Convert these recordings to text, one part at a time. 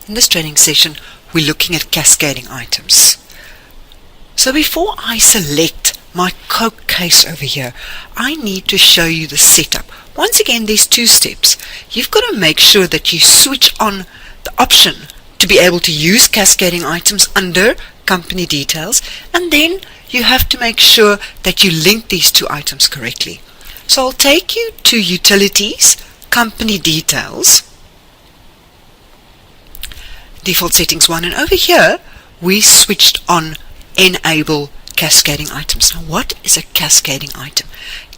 In this training session, we're looking at cascading items. So before I select my Coke case over here, I need to show you the setup. Once again, there's two steps. You've got to make sure that you switch on the option to be able to use cascading items under company details, and then you have to make sure that you link these two items correctly. So I'll take you to Utilities, Company Details, Default Settings 1, and over here we switched on Enable Cascading Items. Now, what is a cascading item?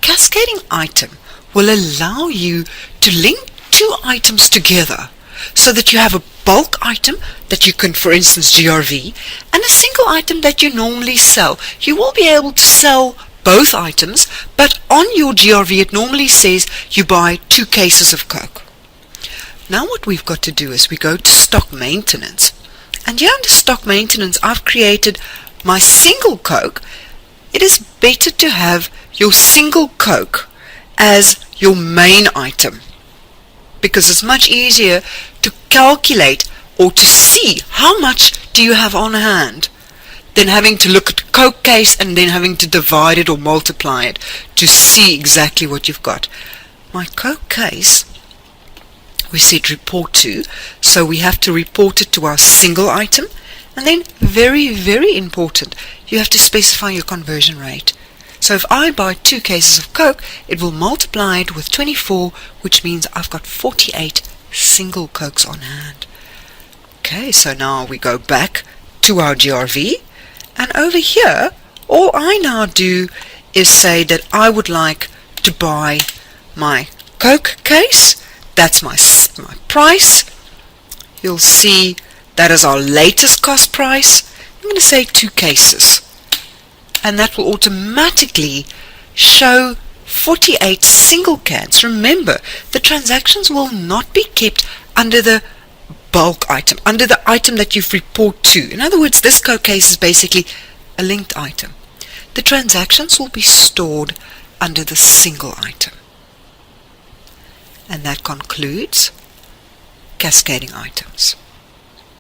Cascading item will allow you to link two items together so that you have a bulk item that you can, for instance, GRV, and a single item that you normally sell. You will be able to sell both items, but on your GRV it normally says you buy 2 cases of Coke. Now what we've got to do is we go to Stock Maintenance, and here under Stock Maintenance I've created my single Coke. It is better to have your single Coke as your main item, because it's much easier to calculate or to see how much do you have on hand than having to look at the Coke case and then having to divide it or multiply it to see exactly what you've got. My Coke case, we said report to, so we have to report it to our single item, and then very, very important, you have to specify your conversion rate. So if I buy 2 cases of Coke, it will multiply it with 24, which means I've got 48 single Cokes on hand. Okay, so now we go back to our GRV, and over here, all I now do is say that I would like to buy my Coke case. That's my price. You'll see that is our latest cost price. I'm going to say 2 cases. And that will automatically show 48 single cans. Remember, the transactions will not be kept under the bulk item, under the item that you've report to. In other words, this Coke case is basically a linked item. The transactions will be stored under the single item. And that concludes cascading items.